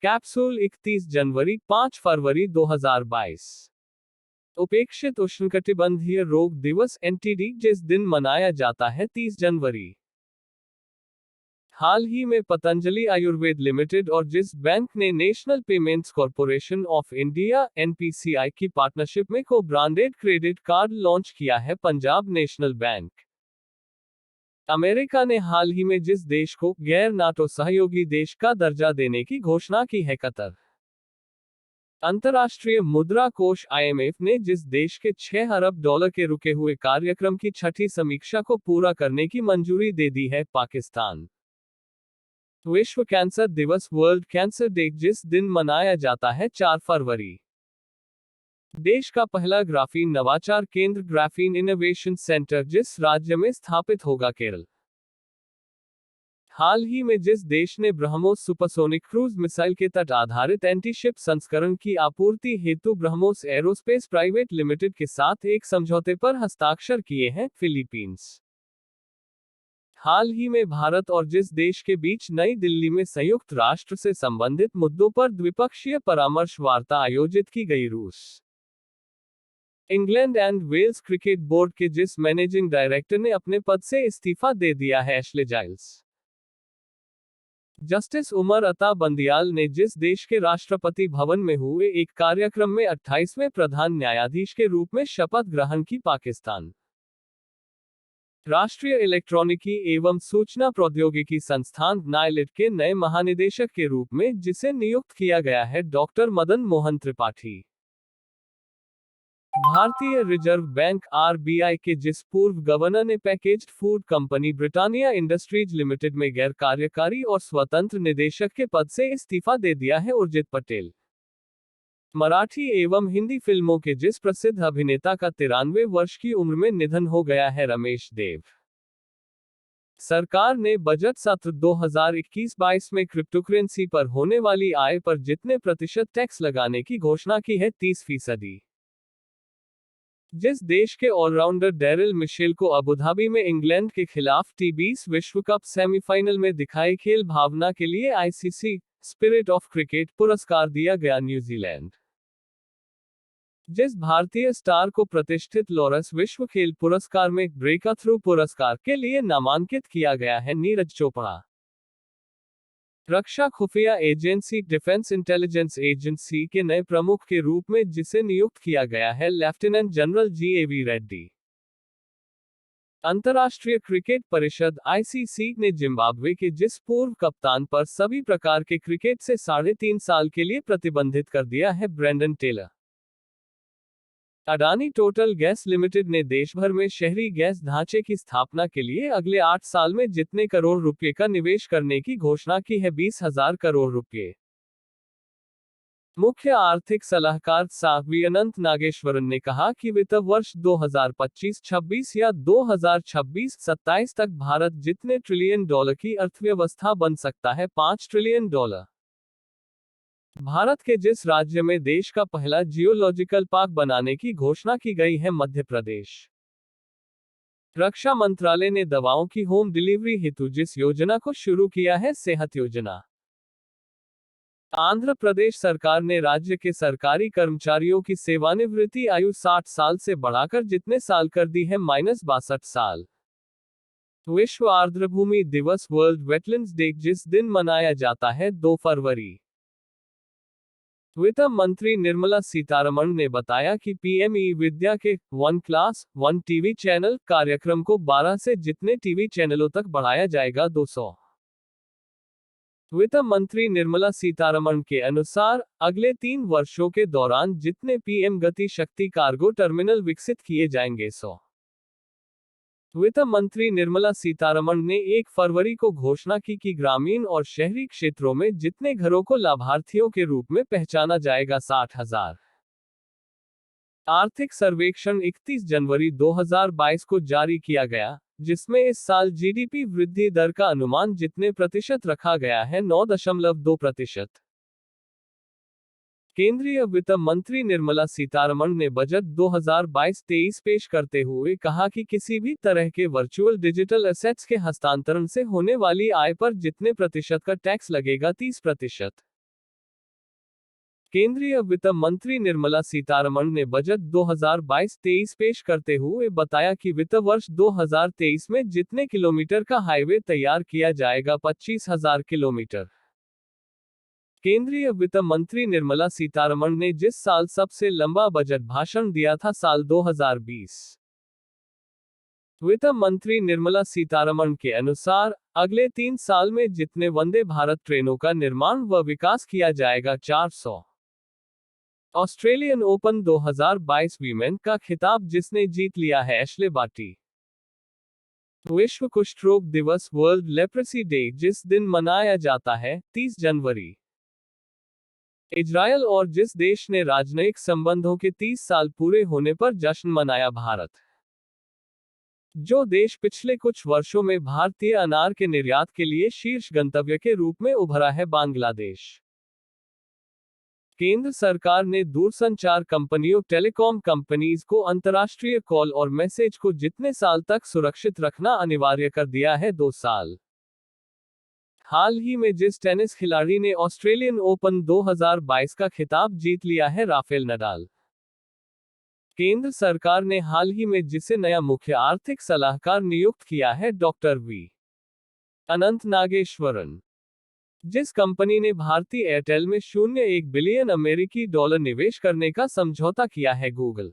Capsule 31 जनवरी 5 फरवरी 2022। उपेक्षित उष्णकटिबंधीय रोग दिवस एनटीडी जिस दिन मनाया जाता है 30 जनवरी। हाल ही में पतंजलि आयुर्वेद लिमिटेड और जिस बैंक ने national payments corporation of India NPCI की पार्टनरशिप में को ब्रांडेड क्रेडिट कार्ड लॉन्च किया है पंजाब नेशनल बैंक। अमेरिका ने हाल ही में जिस देश को गैर नाटो सहयोगी देश का दर्जा देने की घोषणा की है कतर। अंतर्राष्ट्रीय मुद्रा कोष आईएमएफ ने जिस देश के 6 अरब डॉलर के रुके हुए कार्यक्रम की छठी समीक्षा को पूरा करने की मंजूरी दे दी है पाकिस्तान। विश्व कैंसर दिवस वर्ल्ड कैंसर डे जिस दिन मनाया जाता है 4 फरवरी। देश का पहला ग्राफीन नवाचार केंद्र ग्राफीन इनोवेशन सेंटर जिस राज्य में स्थापित होगा केरल। हाल ही में जिस देश ने ब्रह्मोस सुपरसोनिक क्रूज मिसाइल के तट आधारित एंटीशिप संस्करण की आपूर्ति हेतु ब्रह्मोस एरोस्पेस प्राइवेट लिमिटेड के साथ एक समझौते पर हस्ताक्षर किए हैं, फिलीपींस। हाल ही में भारत और जिस देश के बीच नई दिल्ली में संयुक्त राष्ट्र से संबंधित मुद्दों पर द्विपक्षीय परामर्श वार्ता आयोजित की गई। रूस England and Wales cricket board के जिस मैनेजिंग डायरेक्टर ने अपने पद से इस्तीफा दे दिया है, Ashley Giles. Justice Umar Ata Bandial ने जिस देश के राष्ट्रपति भवन में हुए एक कार्यक्रम में 28वें प्रधान न्यायाधीश के रूप में शपथ ग्रहण की। पाकिस्तान राष्ट्रीय इलेक्ट्रॉनिकी एवं सूचना प्रौद्योगिकी संस्थान नाइलिट के नए महानिदेशक के रूप में जिसे नियुक्त किया गया है डॉक्टर मदन मोहन त्रिपाठी। भारतीय रिजर्व बैंक आरबीआई के जिस पूर्व गवर्नर ने packaged food company Britannia industries limited में गैर कार्यकारी और स्वतंत्र निदेशक के पद से इस्तीफा दे दिया है, उर्जित पटेल। मराठी एवं हिंदी फिल्मों के जिस प्रसिद्ध अभिनेता का 93 वर्ष की उम्र में निधन हो गया है, रमेश देव। सरकार ने बजट सत्र 2021-22 में क्रिप्टोकरेंसी पर होने वाली आय पर जितने प्रतिशत टैक्स लगाने की घोषणा की है, 30%। जिस देश के ऑलराउंडर डेरिल मिशेल को अबुधाबी में इंग्लैंड के खिलाफ टी20 विश्व कप सेमीफाइनल में दिखाई खेल भावना के लिए आईसीसी स्पिरिट ऑफ क्रिकेट पुरस्कार दिया गया। न्यूजीलैंड जिस भारतीय स्टार को प्रतिष्ठित लॉरेंस विश्व खेल पुरस्कार में ब्रेकथ्रू पुरस्कार के लिए नामांकित किया गया है, नीरज चोपड़ा। रक्षा खुफिया एजेंसी डिफेंस इंटेलिजेंस एजेंसी के नए प्रमुख के रूप में जिसे नियुक्त किया गया है, लेफ्टिनेंट जनरल जीएवी रेड्डी। अंतर्राष्ट्रीय क्रिकेट परिषद आईसीसी ने जिम्बाब्वे के जिस पूर्व कप्तान पर सभी प्रकार के क्रिकेट से 3.5 साल के लिए प्रतिबंधित कर दिया है, Brendan Taylor. Adani Total Gas Limited ने देश भर में शहरी गैस ढांचे की स्थापना के लिए अगले 8 साल में जितने करोड़ रुपए का निवेश करने की घोषणा की है, 20,000 करोड़ रुपए। मुख्य आर्थिक सलाहकार वी अनंत नागेश्वरन ने कहा कि वित्त वर्ष 2025-26 या 2026-27 तक भारत जितने ट्रिलियन डॉलर की अर्थव्यवस्था बन सकता है, 5 ट्रिलियन डॉलर। भारत के जिस राज्य में देश का पहला जियोलॉजिकल पार्क बनाने की घोषणा की गई है, मध्य प्रदेश। रक्षा मंत्रालय ने दवाओं की होम डिलीवरी हेतु जिस योजना को शुरू किया है, सेहत योजना। आंध्र प्रदेश सरकार ने राज्य के सरकारी कर्मचारियों की सेवानिवृत्ति आयु 60 साल से बढ़ाकर जितने साल कर दी है, -62 साल। विश्व आर्द्रभूमि दिवस वर्ल्ड वेटलैंड्स डे जिस दिन मनाया जाता है, 2 फरवरी। वित्त मंत्री निर्मला सीतारमण ने बताया कि पीएम ई विद्या के 1 क्लास 1 टीवी चैनल कार्यक्रम को 12 से जितने टीवी चैनलों तक बढ़ाया जाएगा, 200। वित्त मंत्री निर्मला सीतारमण के अनुसार अगले 3 वर्षों के दौरान जितने पीएम गति शक्ति कार्गो टर्मिनल विकसित किए जाएंगे, 100। वित्त मंत्री निर्मला सीतारमण ने 1 फरवरी को घोषणा की कि ग्रामीण और शहरी क्षेत्रों में जितने घरों को लाभार्थियों के रूप में पहचाना जाएगा, 60,000। आर्थिक सर्वेक्षण 31 जनवरी 2022 को जारी किया गया, जिसमें इस साल जीडीपी वृद्धि दर का अनुमान जितने प्रतिशत रखा गया है, 9.2%। केंद्रीय वित्त मंत्री निर्मला सीतारमण ने बजट 2022-23 पेश करते हुए कहा कि किसी भी तरह के वर्चुअल डिजिटल एसेट्स के हस्तांतरण से होने वाली आय पर जितने प्रतिशत का टैक्स लगेगा, 30%। केंद्रीय वित्त मंत्री निर्मला सीतारमण ने बजट 2022-23 पेश करते हुए बताया कि वित्त वर्ष 2023 में जितने किलोमीटर का हाईवे तैयार किया जाएगा 25,000 किलोमीटर। केंद्रीय वित्त मंत्री निर्मला सीतारमण ने जिस साल सबसे लंबा बजट भाषण दिया था, साल 2020। वित्त मंत्री निर्मला सीतारमण के अनुसार अगले 3 साल में जितने वंदे भारत ट्रेनों का निर्माण व विकास किया जाएगा 400। ऑस्ट्रेलियन ओपन 2022 वीमेन का खिताब जिसने जीत लिया है एशले बार्टी। विश्व कुष्ठ रोग दिवस वर्ल्ड लेप्रेसी डे जिस दिन मनाया जाता है 30 जनवरी। इजरायल और जिस देश ने राजनयिक संबंधों के 30 साल पूरे होने पर जश्न मनाया भारत। जो देश पिछले कुछ वर्षों में भारतीय अनार के निर्यात के लिए शीर्ष गंतव्य के रूप में उभरा है बांग्लादेश। केंद्र सरकार ने दूरसंचार कंपनियों टेलीकॉम कंपनीज को अंतर्राष्ट्रीय कॉल और मैसेज को जितने साल तक सुरक्षित रखना अनिवार्य कर दिया है 2 साल। हाल ही में जिस टेनिस खिलाड़ी ने ऑस्ट्रेलियन ओपन 2022 का खिताब जीत लिया है राफेल नडाल। केंद्र सरकार ने हाल ही में जिसे नया मुख्य आर्थिक सलाहकार नियुक्त किया है डॉक्टर वी अनंत नागेश्वरन। जिस कंपनी ने भारतीय एयरटेल में 0.1 बिलियन अमेरिकी डॉलर निवेश करने का समझौता किया है गूगल।